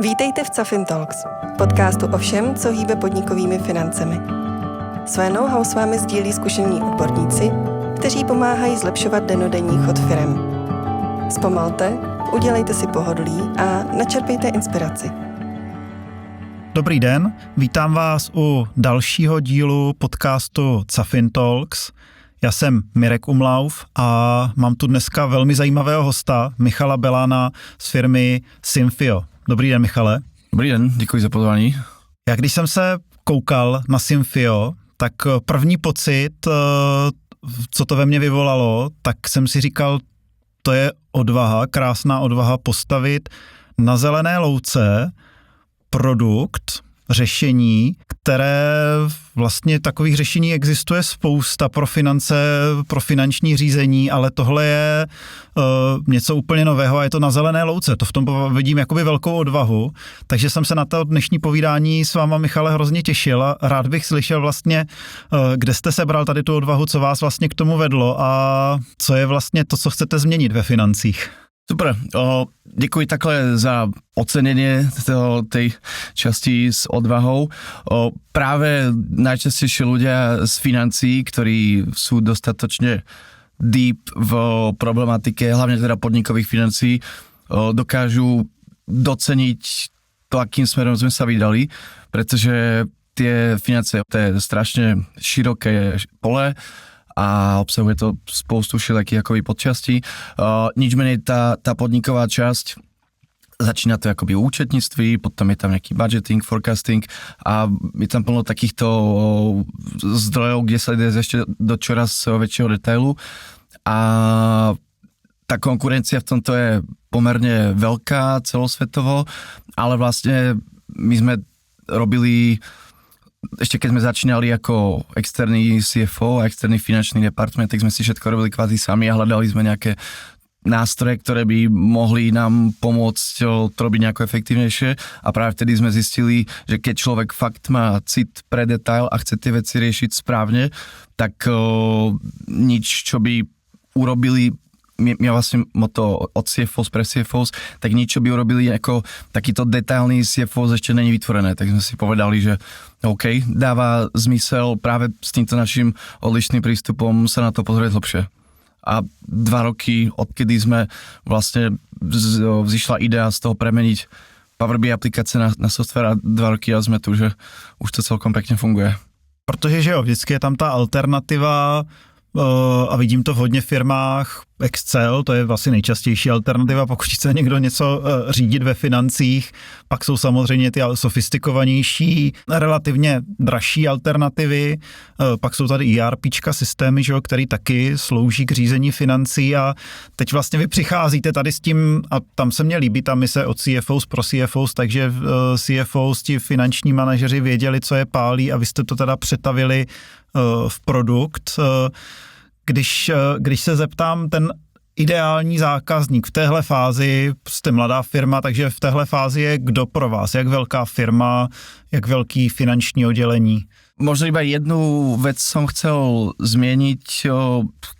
Vítejte v Cafin Talks, podcastu o všem, co hýbe podnikovými financemi. Své know-how s vámi sdílí zkušení odborníci, kteří pomáhají zlepšovat dennodenní chod firem. Zpomalte, udělejte si pohodlí a načerpejte inspiraci. Dobrý den, vítám vás u dalšího dílu podcastu Cafin Talks. Já jsem Mirek Umlauf a mám tu dneska velmi zajímavého hosta, Michala Belána z firmy Symfio. Dobrý den, Michale. Dobrý den, děkuji za pozvání. Já když jsem se koukal na Symfio, tak první pocit, co to ve mně vyvolalo, tak jsem si říkal, to je odvaha, krásná odvaha postavit na zelené louce produkt, řešení, které vlastně takových řešení existuje spousta pro finance, pro finanční řízení, ale tohle je něco úplně nového a je to na zelené louce. To v tom vidím jakoby velkou odvahu, takže jsem se na to dnešní povídání s váma, Michale, hrozně těšil a rád bych slyšel vlastně, kde jste sebral tady tu odvahu, co vás vlastně k tomu vedlo a co je vlastně to, co chcete změnit ve financích. Super, děkuji takhle za ocenenie tej časti s odvahou. Práve najčastejšie ľudia z financií, ktorí sú dostatočne deep v problematike, hlavne teda podnikových financií, dokážu doceniť to, akým smerom sme sa vydali, pretože tie financie, to je strašne široké pole, a obsahuje to spoustu všelakých akoby podčastí. Nič menej tá podniková časť, začína to akoby účetníctví, potom je tam nejaký budgeting, forecasting a je tam plno takýchto zdrojov, kde sa ide ešte do čoraz väčšieho detailu a tá konkurencia v tomto je pomerne veľká celosvetovo, ale vlastne my sme robili ešte keď sme začínali ako externý CFO a externý finančný department, tak sme si všetko robili kvázi sami a hľadali sme nejaké nástroje, ktoré by mohli nám pomôcť to robiť nejako efektívnejšie a práve vtedy sme zistili, že keď človek fakt má cit pre detail a chce tie veci riešiť správne, tak nič, čo by urobili ja vlastne moto od CFOs pre CFOs, tak nič, čo by urobili ako takýto detailný CFOs ešte není vytvorené. Tak sme si povedali, že OK, dáva zmysel práve s týmto našim odlišným prístupom sa na to pozrieť hlbšie. A 2 roky, odkedy sme vlastne vzýšla idea z toho premeniť Power BI aplikace na software a 2 roky a sme tu, že už to celkom pekne funguje. Protože, že jo, vždycky je tam ta alternativa a vidím to v hodně firmách, Excel, to je vlastně nejčastější alternativa, pokud chce někdo něco řídit ve financích, pak jsou samozřejmě ty sofistikovanější, relativně dražší alternativy, pak jsou tady ERPčka systémy, že jo, který taky slouží k řízení financí a teď vlastně vy přicházíte tady s tím, a tam se mně líbí ta mise od CFOs pro CFOs, takže CFOs, ti finanční manažeři věděli, co je pálí a vy jste to teda přetavili v produkt. Když se zeptám, ten ideální zákazník v téhle fázi, jste mladá firma, takže v téhle fázi je kdo pro vás? Jak velká firma, jak velký finanční oddělení? Možno iba jednu vec som chcel zmieniť,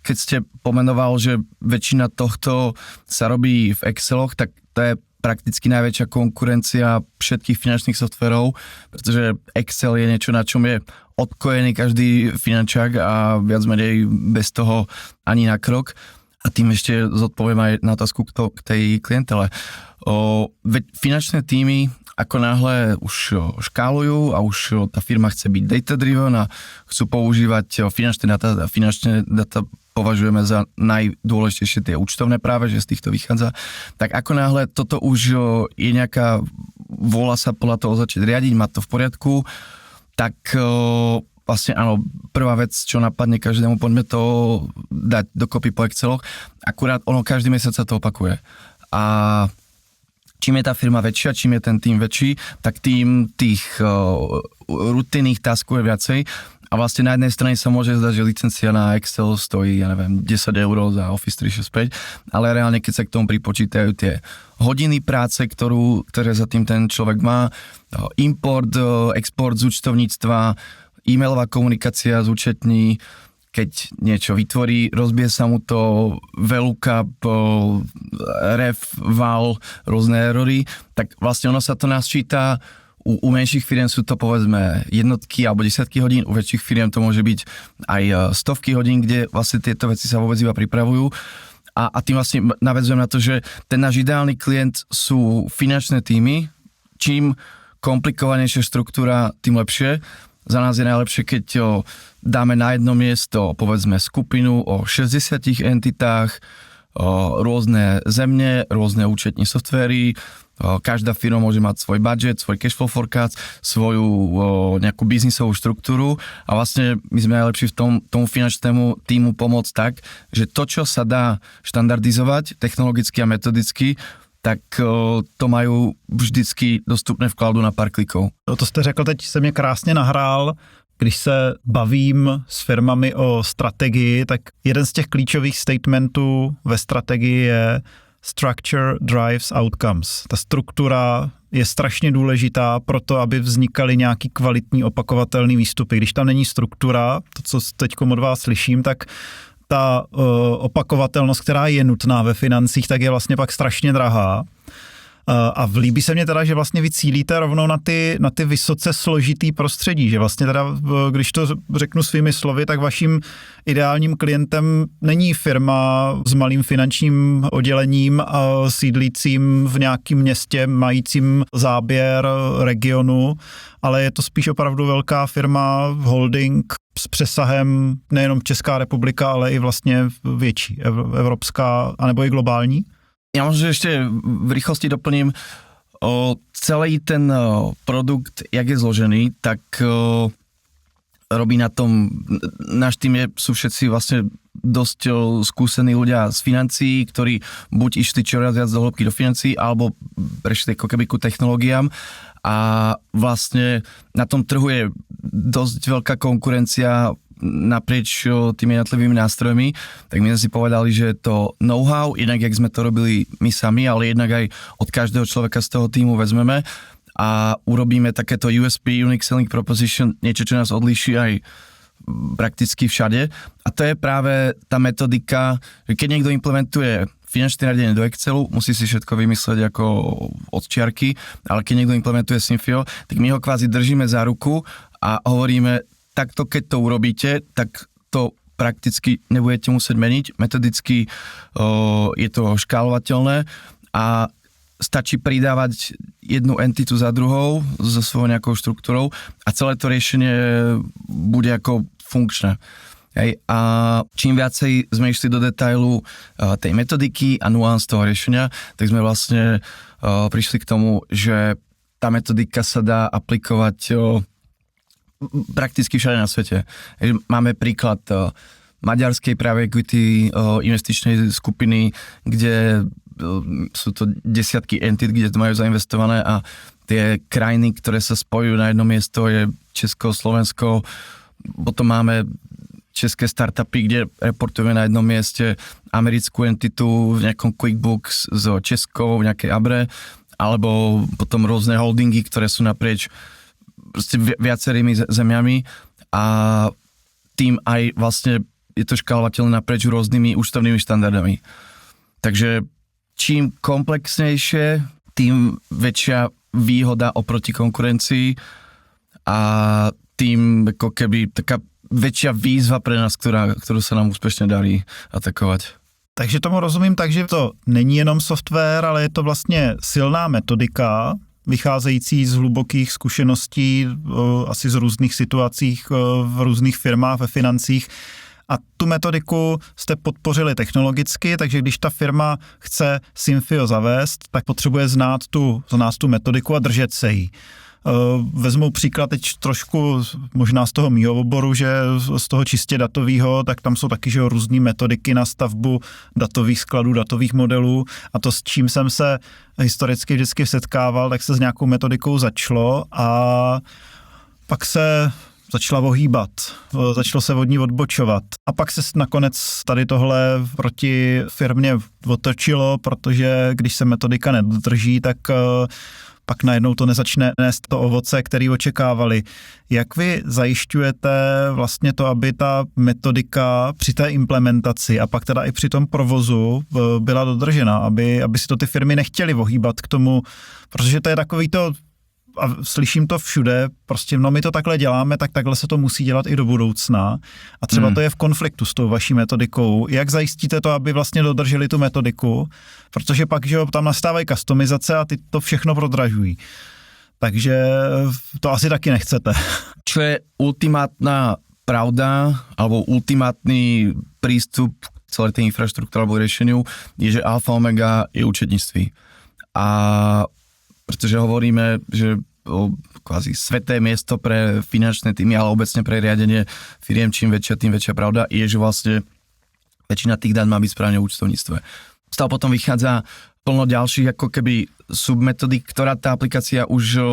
keď ste pomenoval, že väčšina tohto sa robí v Exceloch, tak to je prakticky najväčšia konkurencia všetkých finančných softverov, pretože Excel je niečo, na čom je odkojený každý finančák a viac menej bez toho ani na krok. A tým ešte zodpoviem aj na otázku k tej klientele. Finančné týmy ako náhle už škálujú a už tá firma chce byť data-driven a chcú používať finančné data považujeme za najdôležitejšie tie účtovné práve, že z týchto vychádza. Tak ako náhle toto už je nejaká vôľa sa podľa toho začať riadiť, mať to v poriadku, tak vlastne áno, prvá vec, čo napadne každému, poďme to dať dokopy po Exceloch, akurát ono každý mesiac sa to opakuje. A čím je tá firma väčšia, čím je ten tým väčší, tak tým tých rutinných taskov je viacej. A vlastne na jednej strane sa môže zdať, že licencia na Excel stojí, ja neviem, 10 € za Office 365, ale reálne, keď sa k tomu pripočítajú tie hodiny práce, ktoré za tým ten človek má, import, export z účtovníctva, e-mailová komunikácia z účetní, keď niečo vytvorí, rozbije sa mu to VLOOKUP, ref, val, rôzne erory, tak vlastne ono sa to nasčíta. U menších firiem sú to povedzme jednotky alebo desiatky hodín, u väčších firiem to môže byť aj stovky hodín, kde vlastne tieto veci sa vôbec iba pripravujú. A tým vlastne navedzujem na to, že ten náš ideálny klient sú finančné týmy. Čím komplikovanejšia štruktúra, tým lepšie. Za nás je najlepšie, keď dáme na jedno miesto, povedzme, skupinu o 60 entitách, rôzne zemne, rôzne účetní softvéry. Každá firma môže mať svoj budget, svoj cashflow forecast, svoju nejakú biznisovú štruktúru a vlastne my sme najlepší v tomu finančnému týmu pomôcť tak, že to, čo sa dá štandardizovať technologicky a metodicky, tak to majú vždycky dostupné v cloudu na pár kliků. To jste řekl, teď se mě krásně nahrál. Když se bavím s firmami o strategii, tak jeden z těch klíčových statementů ve strategii je structure drives outcomes. Ta struktura je strašně důležitá pro to, aby vznikaly nějaký kvalitní opakovatelný výstupy. Když tam není struktura, to, co teď od vás slyším, tak ta opakovatelnost, která je nutná ve financích, tak je vlastně pak strašně drahá. A líbí se mně teda, že vlastně vy cílíte rovnou na ty vysoce složitý prostředí, že vlastně teda, když to řeknu svými slovy, tak vaším ideálním klientem není firma s malým finančním oddělením a sídlícím v nějakém městě, majícím záběr regionu, ale je to spíš opravdu velká firma, holding s přesahem nejenom Česká republika, ale i vlastně větší, evropská, anebo i globální? Ja možno ešte v rýchlosti doplním, celý ten produkt, jak je zložený, tak robí na tom, náš tým sú všetci vlastne dosť skúsení ľudia z financií, ktorí buď išli čoraz viac do hĺbky do financií, alebo prešli ako keby ku technológiám a vlastne na tom trhu je dosť veľká konkurencia naprieč tými jednotlivými nástrojmi, tak my sme si povedali, že to know-how, jednak jak sme to robili my sami, ale jednak aj od každého človeka z toho týmu vezmeme a urobíme takéto USP, Unique Selling Proposition, niečo, čo nás odlíši aj prakticky všade. A to je práve tá metodika, že keď niekto implementuje finančné riadenie do Excelu, musí si všetko vymysleť ako od čiarky, ale keď niekto implementuje Synfio, tak my ho kvázi držíme za ruku a hovoríme, takto keď to urobíte, tak to prakticky nebudete musieť meniť. Metodicky je to škálovateľné a stačí pridávať jednu entitu za druhou so svojou nejakou štruktúrou a celé to riešenie bude ako funkčné. Hej. A čím viacej sme išli do detailu tej metodiky a nuans toho riešenia, tak sme vlastne prišli k tomu, že tá metodika sa dá aplikovať prakticky všade na svete. Máme príklad maďarskej private equity investičnej skupiny, kde sú to desiatky entit, kde to majú zainvestované a tie krajiny, ktoré sa spojujú na jedno miesto je Česko, Slovensko, potom máme české startupy, kde reportujeme na jednom mieste americkú entitu v nejakom QuickBooks s Českou, v nejakej Abre, alebo potom rôzne holdingy, ktoré sú naprieč viacerými zemiami a tým aj vlastne je to škálovateľné naprieč rôznymi účtovnými štandardami. Takže čím komplexnejšie, tým väčšia výhoda oproti konkurencii a tým ako keby taká väčšia výzva pre nás, ktorú sa nám úspešne darí atakovať. Takže tomu rozumím tak, že to není jenom software, ale je to vlastně silná metodika, vycházející z hlubokých zkušeností, asi z různých situacích v různých firmách, ve financích. A tu metodiku jste podpořili technologicky, takže když ta firma chce Synfio zavést, tak potřebuje znát tu metodiku a držet se jí. Vezmu příklad teď trošku možná z toho mýho oboru, že z toho čistě datového, tak tam jsou taky že různý metodiky na stavbu datových skladů, datových modelů a to, s čím jsem se historicky vždycky setkával, tak se s nějakou metodikou začalo a pak se začala ohýbat, začalo se od ní odbočovat. A pak se nakonec tady tohle proti firmě otočilo, protože když se metodika nedodrží, tak pak najednou to nezačne nést to ovoce, který očekávali. Jak vy zajišťujete vlastně to, aby ta metodika při té implementaci a pak teda i při tom provozu byla dodržena, aby si to ty firmy nechtěly ohýbat k tomu, protože to je takový to, a slyším to všude, prostě no my to takhle děláme, tak takhle se to musí dělat i do budoucna a třeba to je v konfliktu s tou vaší metodikou. Jak zajistíte to, aby vlastně dodrželi tu metodiku, protože pak, že tam nastávají customizace a ty to všechno prodražují. Takže to asi taky nechcete. Čo je ultimátna pravda alebo ultimátny prístup k celej tej infraštruktúre alebo riešeniu je, že alfa omega je účetníctví. A pretože hovoríme, že kvázi sveté miesto pre finančné týmy, ale obecne pre riadenie firiem, čím väčšia pravda, je, že vlastne väčšina tých dát má byť správne v účtovníctve. Z toho potom vychádza plno ďalších ako keby submetodík, ktorá tá aplikácia už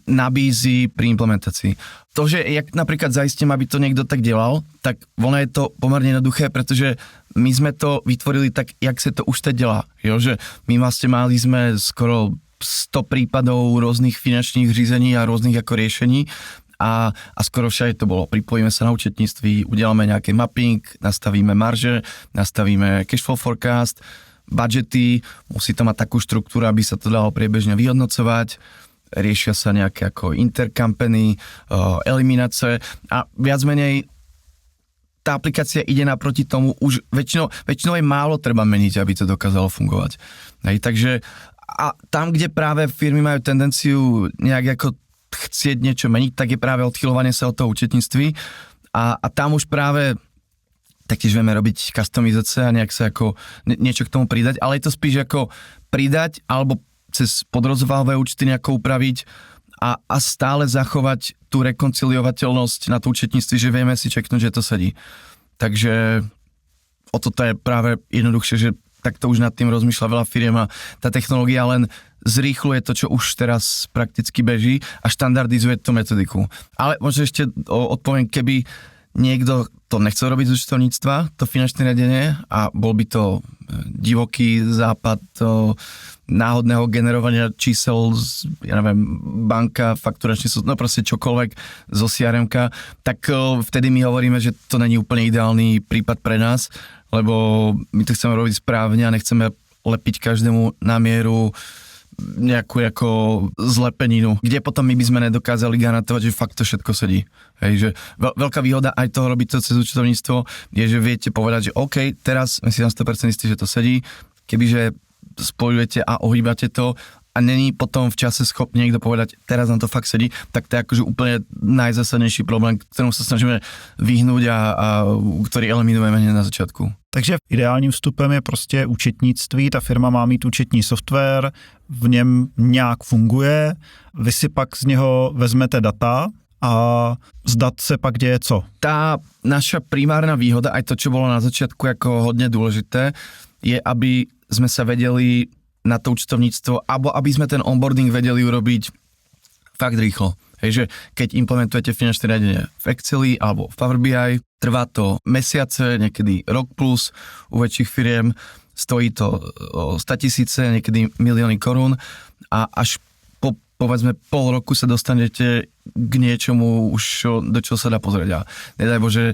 nabízí pri implementácii. To, že jak napríklad zaistím, aby to niekto tak delal, tak ono je to pomerne jednoduché, pretože my sme to vytvorili tak, jak sa to už teď delá. Jo? Že my vlastne mali sme skoro 100 prípadov rôznych finančných řízení a rôznych ako riešení a skoro všade to bolo. Pripojíme sa na účetníctví, udeláme nejaký mapping, nastavíme marže, nastavíme cashflow forecast, budžety, musí to mať takú štruktúru, aby sa to dalo priebežne vyhodnocovať, riešia sa nejaké ako intercompany, eliminácie a viac menej tá aplikácia ide naproti tomu, už väčšinou je málo treba meniť, aby to dokázalo fungovať. Hej, takže a tam, kde práve firmy majú tendenciu nejak ako chcieť niečo meniť, tak je práve odchyľovanie sa od toho účetníctví a tam už práve taktiež vieme robiť customizácie a nejak sa ako niečo k tomu pridať, ale je to spíš ako pridať alebo cez podrozválové účty nejako upraviť a stále zachovať tú rekonciliovateľnosť na to účetníctví, že vieme si čeknúť, že to sedí. Takže o toto je práve jednoduchšie, že tak to už nad tým rozmýšľa veľa firiem a tá technológia len zrýchluje to, čo už teraz prakticky beží a štandardizuje tú metodiku. Ale možno ešte odpoviem, keby niekto to nechcel robiť z účtovníctva, to finančné riadenie a bol by to divoký západ náhodného generovania čísel, ja neviem, banka, fakturačný súd, no proste čokoľvek zo CRM-ka, tak vtedy my hovoríme, že to není úplne ideálny prípad pre nás, lebo my to chceme robiť správne a nechceme lepiť každému na mieru nejakú ako zlepeninu, kde potom my by sme nedokázali garantovať, že fakt to všetko sedí. Hej, že veľká výhoda aj toho robiť to cez účtovníctvo je, že viete povedať, že OK, teraz sme si na 100% istí, že to sedí, kebyže spojujete a ohýbate to a není potom v čase schopný niekto povedať, teraz nám to fakt sedí, tak to je akože úplne najzásadnejší problém, ktorému sa snažíme vyhnúť a ktorý eliminujeme hneď na začiatku. Takže ideálním vstupem je prostě účetnictví, ta firma má mít účetní software, v něm nějak funguje, vy si pak z něho vezmete data a z dat se pak děje co? Tá naša primárna výhoda, aj to, čo bolo na začiatku ako hodne dôležité, je, aby sme sa vedeli na to účtovníctvo, alebo aby sme ten onboarding vedeli urobiť fakt rýchlo. Hej, že keď implementujete finančné riadenie v Exceli alebo v Power BI, trvá to mesiace, niekedy rok plus, u väčších firiem stojí to 100 000, niekedy milióny korún a až po povedzme pol roku sa dostanete k niečomu už, do čoho sa dá pozrieť a nedaj Bože,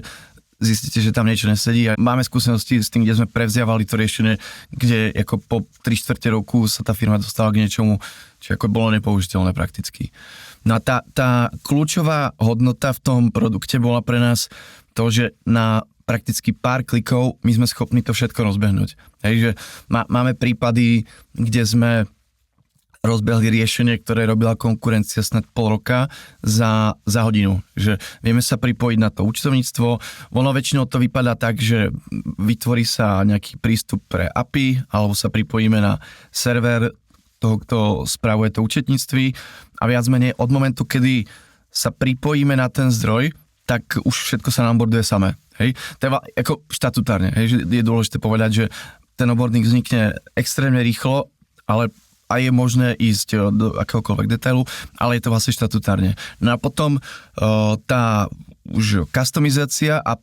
zistíte, že tam niečo nesedí a máme skúsenosti s tým, kde sme prevziavali to riešenie, kde ako po 3/4 roku sa tá firma dostala k niečomu, čo ako bolo nepoužiteľné prakticky. No a tá kľúčová hodnota v tom produkte bola pre nás to, že na prakticky pár klikov my sme schopní to všetko rozbehnúť. Hej, že máme prípady, kde sme rozbehli riešenie, ktoré robila konkurencia snad pol roka za hodinu. Že vieme sa pripojiť na to účtovníctvo. Ono väčšinou to vypadá tak, že vytvorí sa nejaký prístup pre API, alebo sa pripojíme na server toho, kto spravuje to účetníctví a viac menej od momentu, kedy sa pripojíme na ten zdroj, tak už všetko sa nám onboarduje samé. Hej? To je ako štatutárne. Hej? Že je dôležité povedať, že ten onboarding vznikne extrémne rýchlo, ale a je možné ísť do akéhokoľvek detailu, ale je to vlastne štatutárne. No a potom tá už customizácia a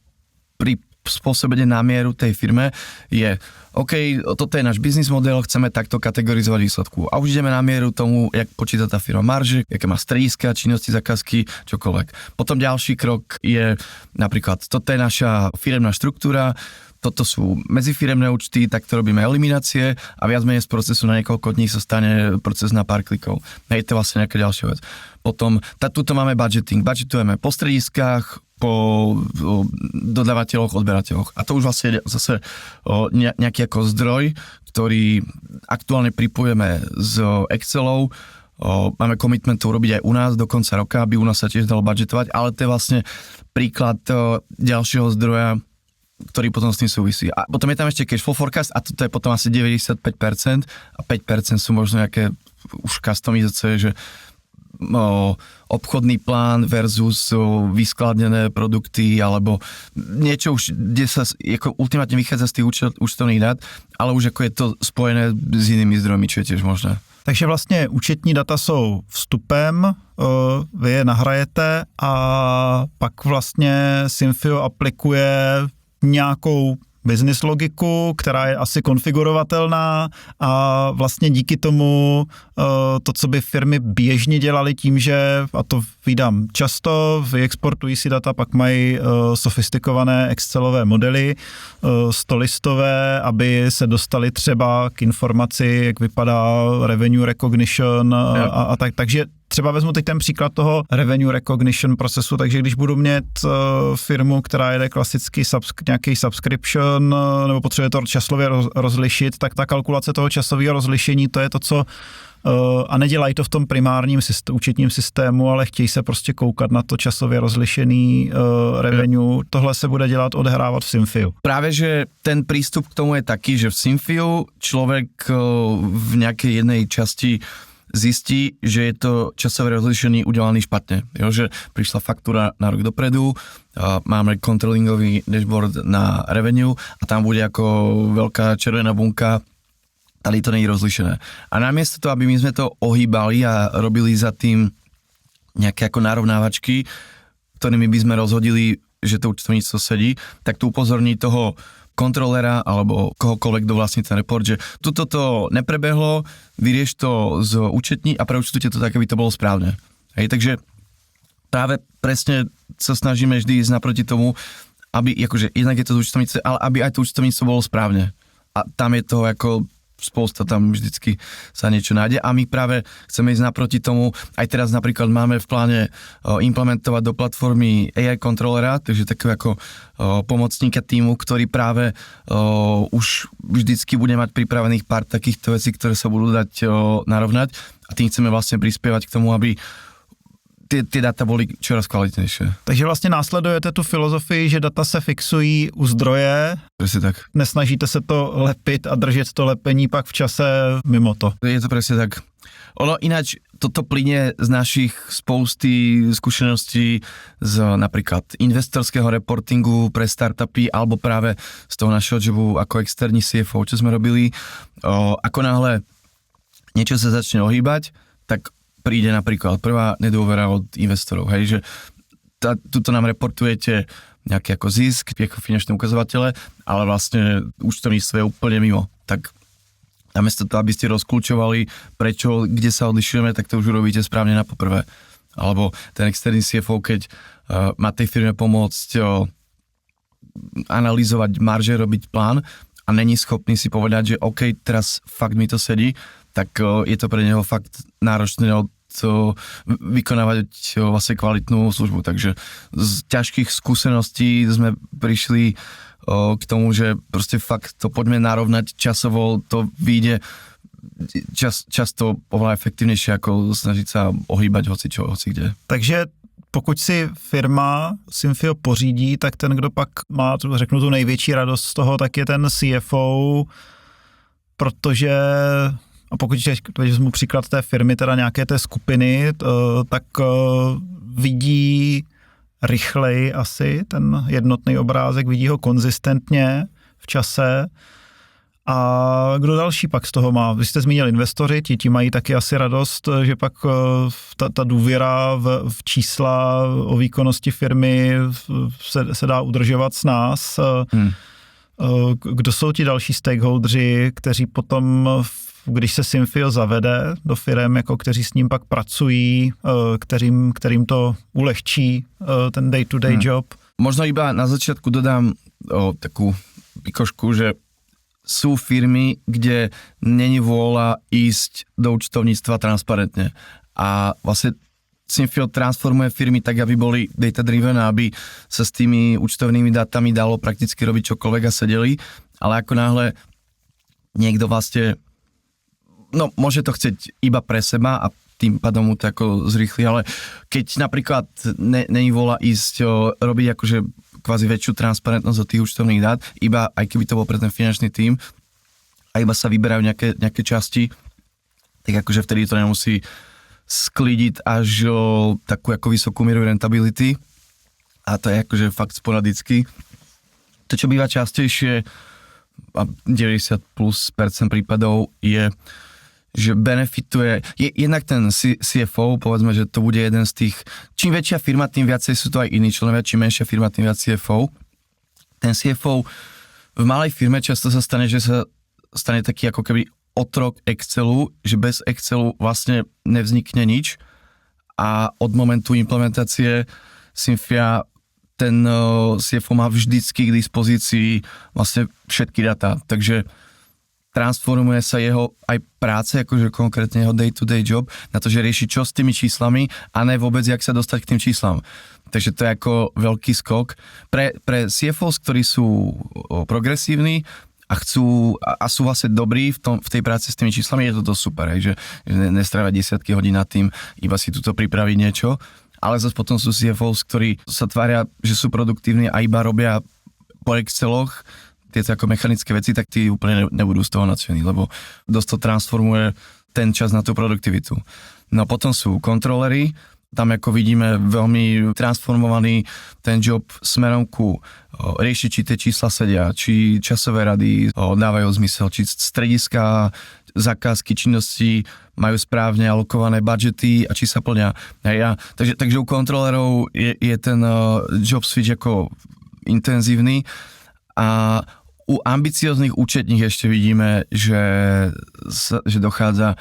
pri prispôsobenie na mieru tej firme je OK, toto je náš biznis model, chceme takto kategorizovať výsledku. A už ideme na mieru tomu, jak počíta tá firma marže, aké má strediska, činnosti, zákazky, čokoľvek. Potom ďalší krok je napríklad, toto je naša firemná štruktúra, toto sú medzifiremné účty, takto robíme eliminácie a viac menej z procesu na niekoľko dní sa stane proces na pár klikov. Je to vlastne nejaká ďalšia vec. Potom, tuto máme budgeting. Budgetujeme po strediskách, po dodávateľoch, odberateľoch. A to už vlastne zase nejaký ako zdroj, ktorý aktuálne pripojeme z Excelov. Máme commitment to urobiť aj u nás do konca roka, aby u nás sa tiež dalo budgetovať, ale to je vlastne príklad ďalšieho zdroja, ktorý potom s tým súvisí. A potom je tam ešte cash flow forecast a toto je potom asi 95% a 5% sú možno nejaké už customizácie, že obchodný plán versus vyskladnené produkty alebo niečo už, kde sa ako ultimátne vychádza z tých účtovných dát, ale už ako je to spojené s inými zdrojmi, čo je tiež možné. Takže vlastně účetní data jsou vstupem, vy je nahrajete a pak vlastně Synfio aplikuje nějakou business logiku, která je asi konfigurovatelná a vlastně díky tomu to, co by firmy běžně dělaly tím, že, a to vídám často, vyexportují si data, pak mají sofistikované Excelové modely, stolistové, aby se dostali třeba k informaci, jak vypadá revenue recognition a tak, takže třeba vezmu teď ten příklad toho revenue recognition procesu, takže když budu mít firmu, která jede klasický nějaký subscription nebo potřebuje to časově rozlišit, tak ta kalkulace toho časového rozlišení, to je to, co a nedělají to v tom primárním účetním systému, ale chtějí se prostě koukat na to časově rozlišený revenue. Tohle se bude dělat, odehrávat v Synfiu. Práve, že ten prístup k tomu je taký, že v Synfiu človek v nejakej jednej časti zistí, že je to časové rozlišenie udelený špatne. Jo, že prišla faktúra na rok dopredu, máme controllingový dashboard na revenue a tam bude ako veľká červená bunka, tady to nie je rozlišené. A namiesto toho, aby my sme to ohýbali a robili za tým nejaké ako narovnávačky, ktorými by sme rozhodili, že to účtovníctvo sedí, tak tu upozorní toho kontrolera alebo kohokoľvek, kto vlastní ten report, že tuto to neprebehlo, vyrieš to z účetní a preúčtujte to tak, aby to bolo správne. Hej, takže práve presne sa snažíme vždy ísť naproti tomu, aby, akože jednak je to z účtovníctve, ale aby aj to účtovníctvo bolo správne. A tam je toho ako spousta, tam vždycky sa niečo nájde a my práve chceme ísť naproti tomu. Aj teraz napríklad máme v pláne implementovať do platformy AI kontrolera, takže takého ako pomocníka týmu, ktorý práve už vždycky bude mať pripravených pár takýchto vecí, ktoré sa budú dať narovnať a tým chceme vlastne prispievať k tomu, aby ty data boli čoraz kvalitnejšie. Takže vlastně následujete tu filozofii, že data se fixují u zdroje. Presne tak. Nesnažíte se to lepit a držet to lepení pak v čase mimo to. Je to presne tak. Ono ináč, toto plynie z našich spousty skúseností z napríklad investorského reportingu pre startupy alebo práve z toho našeho jobu ako externí CFO, čo sme robili. Ako náhle niečo sa začne ohýbať, tak príde napríklad prvá nedôvera od investorov, hej, že tuto nám reportujete nejaký ako zisk, ako finančné ukazovatele, ale vlastne účtovníctvo je úplne mimo. Tak namiesto toho, aby ste rozkľúčovali, prečo, kde sa odlišujeme, tak to už urobíte správne na poprvé. Alebo ten externý CFO, keď má tej firme pomôcť analyzovať marže, robiť plán a není schopný si povedať, že OK, teraz fakt mi to sedí, tak je to pre neho fakt náročné vykonávať vlastne kvalitnú službu. Takže z ťažkých skúseností sme prišli k tomu, že proste fakt to poďme narovnať časovo, to vyjde často oveľa efektívnejšie, ako snažiť sa ohýbať hoci kde. Takže pokud si firma Synfio pořídí, tak ten, kdo pak má, řeknu, tu největší radost z toho, tak je ten CFO, protože a pokud vezmu příklad té firmy, teda nějaké té skupiny, tak vidí rychleji asi ten jednotný obrázek, vidí ho konzistentně v čase A kdo další pak z toho má? Vy jste zmínil investoři, ti mají taky asi radost, že pak ta důvěra v čísla o výkonnosti firmy se dá udržovat s nás. Kdo jsou ti další stakeholdři, kteří potom, když se Synfio zavede do firem, jako kteří s ním pak pracují, kterým to ulehčí ten day-to-day job? Možno iba na začiatku dodám takú vykošku, že sú firmy, kde není vôľa ísť do účtovníctva transparentne. A vlastne Synfio transformuje firmy tak, aby boli data-driven, aby sa s tými účtovnými dátami dalo prakticky robiť čokoľvek a sedeli. Ale ako náhle niekto vlastne, no môže to chcieť iba pre seba a tým pádom mu to ako zrýchli, ale keď napríklad není vôľa ísť robiť akože kvázi väčšiu transparentnosť od tých účtovných dát, iba aj keby to bol pre ten finančný tím a iba sa vyberajú nejaké časti, tak akože vtedy to nemusí sklidiť až takú ako vysokú mieru rentability a to je akože fakt sporadicky. To, čo býva častejšie a 90% prípadov je, že benefituje, jednak ten CFO, povedzme, že to bude jeden z tých, čím väčšia firma, tým viacej sú to aj iní členovia, čím menšia firma, tým viac CFO. Ten CFO v malej firme často sa stane, že sa stane taký ako keby otrok Excelu, že bez Excelu vlastne nevznikne nič a od momentu implementácie Synfia ten CFO má vždycky k dispozícii vlastne všetky data, takže transformuje sa jeho aj práce, akože konkrétne jeho day-to-day job, na to, že rieši čo s tými číslami a ne vôbec, jak sa dostať k tým číslam. Takže to je ako veľký skok. Pre CFOs, ktorí sú progresívni a chcú a sú vlastne dobrí v tej práci s tými číslami, je to super, že nestrávať desiatky hodín nad tým, iba si tuto pripraviť niečo. Ale zase potom sú CFOs, ktorí sa tvária, že sú produktívni a iba robia po Exceloch tieto ako mechanické veci, tak tí úplne nebudú z toho nadšení, lebo dosť to transformuje ten čas na tú produktivitu. No a potom sú kontrolery, tam ako vidíme veľmi transformovaný ten job smerom ku riešiť, či tie čísla sedia, či časové rady dávajú zmysel, či strediska, zakázky, činnosti majú správne alokované budžety a či sa plňa. Takže u kontrolerov je ten job switch ako intenzívny. A u ambicióznych účetních ešte vidíme, že dochádza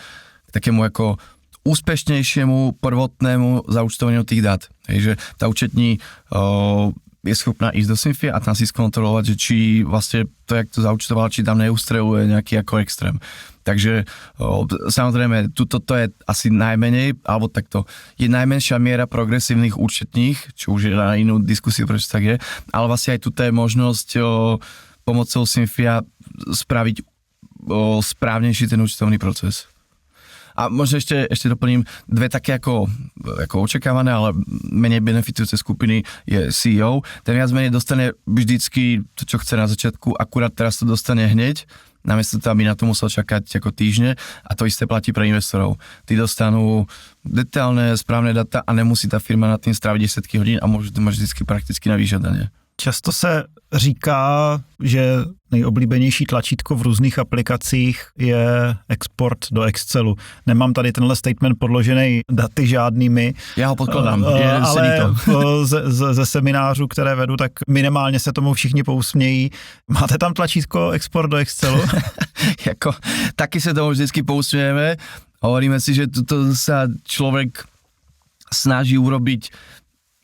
k takému ako úspešnejšiemu prvotnému zaúčtovaniu tých dát. Takže tá účetní je schopná ísť do Synfia a tam si skontrolovať, že či vlastne to, jak to zaúčtovala, či tam neustreluje nejaký ako extrém. Takže samozrejme, to je asi najmenej, alebo takto, je najmenšia miera progresívnych účetních, čo už je na inú diskusiu, prečo tak je, ale vlastne aj tuto je možnosť pomocou Synfia spraviť správnejší ten účtovný proces. A možno ešte doplním dve také ako očakávané, ale menej benefitujúce skupiny je CEO. Ten viac menej dostane vždycky to, čo chce na začiatku, akurát teraz to dostane hneď, namiesto toho, aby na to musel čakať ako týždne a to isté platí pre investorov. Tí dostanú detailné, správne data a nemusí tá firma nad tým stráviť 10 hodín a môže to mať vždycky prakticky na vyžadanie. Často se říká, že nejoblíbenější tlačítko v různých aplikacích je export do Excelu. Nemám tady tenhle statement podložený daty žádnými. Já ho podkladám. Ale ze seminářů, které vedu, tak minimálně se tomu všichni pousmějí. Máte tam tlačítko export do Excelu? Taky se tomu vždycky pousmějeme. Hovoríme si, že toto sa človek snaží urobiť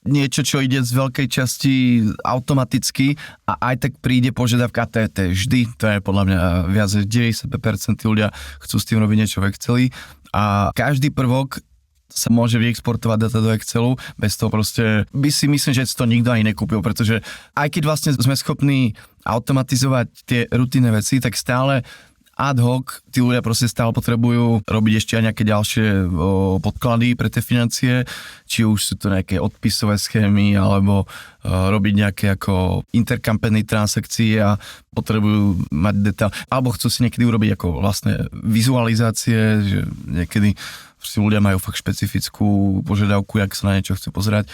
niečo, čo ide z veľkej časti automaticky a aj tak príde požiadavka, to je vždy, to je podľa mňa viac než 95% ľudia chcú s tým robiť niečo v Exceli a každý prvok sa môže vyexportovať data do Excelu, bez toho proste myslím, že to nikto ani nekúpil, pretože aj keď vlastne sme schopní automatizovať tie rutinné veci, tak stále ad hoc, tí ľudia proste stále potrebujú robiť ešte aj nejaké ďalšie podklady pre tie financie, či už sú to nejaké odpisové schémy, alebo robiť nejaké ako intercompany transakcie a potrebujú mať detail, alebo chcú si niekedy urobiť ako vlastné vizualizácie, že niekedy ľudia majú fakt špecifickú požiadavku, jak sa na niečo chcú pozerať.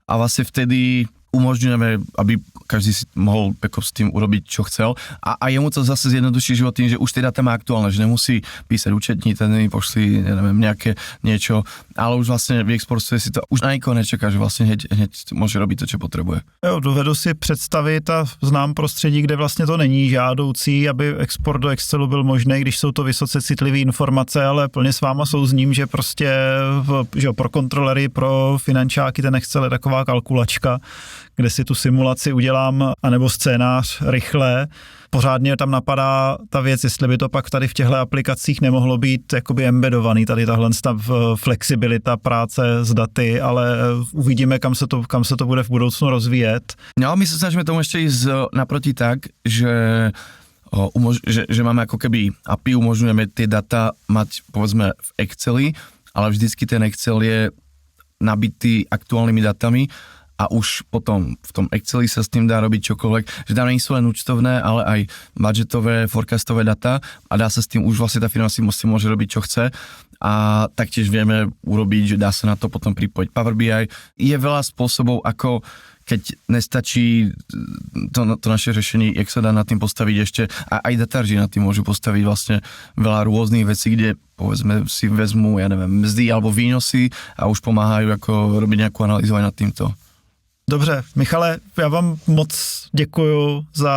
A vlastne vtedy umožňujeme, aby každý si mohol ako s tým urobiť, čo chcel. A jemu to zase zjednoduší život tým, že už tie dáta má aktuálne, že nemusí písať účetní, ten pošli, neviem, nejaké niečo, ale už vlastne v Exportstve si to už na nikoho nečeká, že vlastne hneď môže robiť to, čo potrebuje. Jo, dovedu si představit a znám prostředí, kde vlastně to není žádoucí, aby export do Excelu byl možný, když jsou to vysoce citlivé informace, ale plně s váma souzním, že prostě že pro kontrolery, pro finančáky ten Excel je taková kalkulačka, kde si tu simulaci udělám, anebo scénář rychle. Pořádně tam napadá ta věc, jestli by to pak tady v těchto aplikacích nemohlo být jakoby embedovaný, tady tahle flexibilita práce s daty, ale uvidíme, kam se to bude v budoucnu rozvíjet. No, my sa snažíme tomu ešte ísť naproti tak, že máme ako keby API, umožňujeme tie data mať povedzme v Exceli, ale vždycky ten Excel je nabitý aktuálnymi datami a už potom v tom Exceli sa s tým dá robiť čokoľvek, že tam nie sú len účtovné, ale aj budžetové, forecastové data a dá sa s tým už vlastne tá firma si môže robiť, čo chce a taktiež vieme urobiť, že dá sa na to potom pripojiť Power BI. Je veľa spôsobov, ako keď nestačí to naše riešenie, jak sa dá na tým postaviť ešte, a aj datáři na tým môžu postaviť vlastne veľa rôznych vecí, kde povedzme si vezmú, ja neviem, mzdy alebo výnosy a už pomáhajú ako robiť nejakú analýzu aj nad týmto. Dobře, Michale, já vám moc děkuju za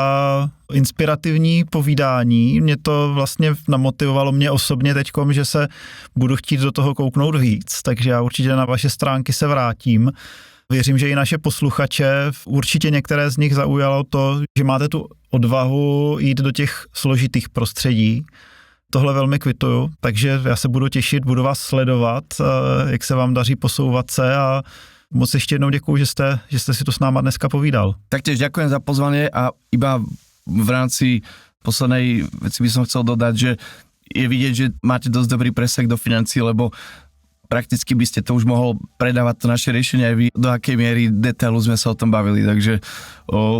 inspirativní povídání. Mě to vlastně namotivovalo mě osobně teďkom, že se budu chtít do toho kouknout víc, takže já určitě na vaše stránky se vrátím. Věřím, že i naše posluchače, určitě některé z nich zaujalo to, že máte tu odvahu jít do těch složitých prostředí. Tohle velmi kvituju, takže já se budu těšit, budu vás sledovat, jak se vám daří posouvat se a moc ještě jednou děkuju, že jste si to s náma dneska povídal. Taktiež ďakujem za pozvanie a iba v rámci poslednej veci by som chcel dodať, že je vidieť, že máte dosť dobrý presah do financií, lebo prakticky by ste to už mohol predávať to naše riešenie aj vy, do akej miery detailu sme sa o tom bavili, takže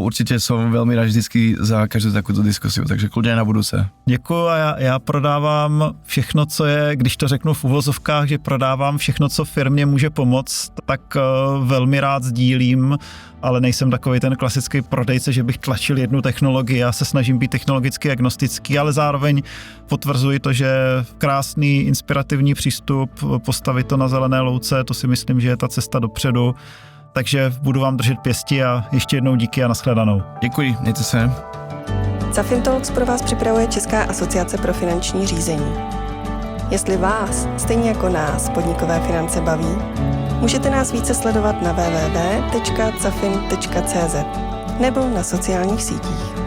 určite som veľmi rád vždycky za každou takúto diskusiu, takže kľudne aj na budúce. Děkuju a já prodávám všechno, co je, když to řeknu v uvozovkách, že prodávám všechno, co firmě může pomoct, tak velmi rád sdílím, ale nejsem takový ten klasický prodejce, že bych tlačil jednu technologii, já se snažím být technologicky agnostický, ale zároveň potvrzuji to, že krásný, inspirativní přístup, postavit to na zelené louce, to si myslím, že je ta cesta dopředu, takže budu vám držet pěsti a ještě jednou díky a nashledanou. Děkuji, mějte se. Safin Talks pro vás připravuje Česká asociace pro finanční řízení. Jestli vás, stejně jako nás, podnikové finance baví, můžete nás více sledovat na www.cafin.cz nebo na sociálních sítích.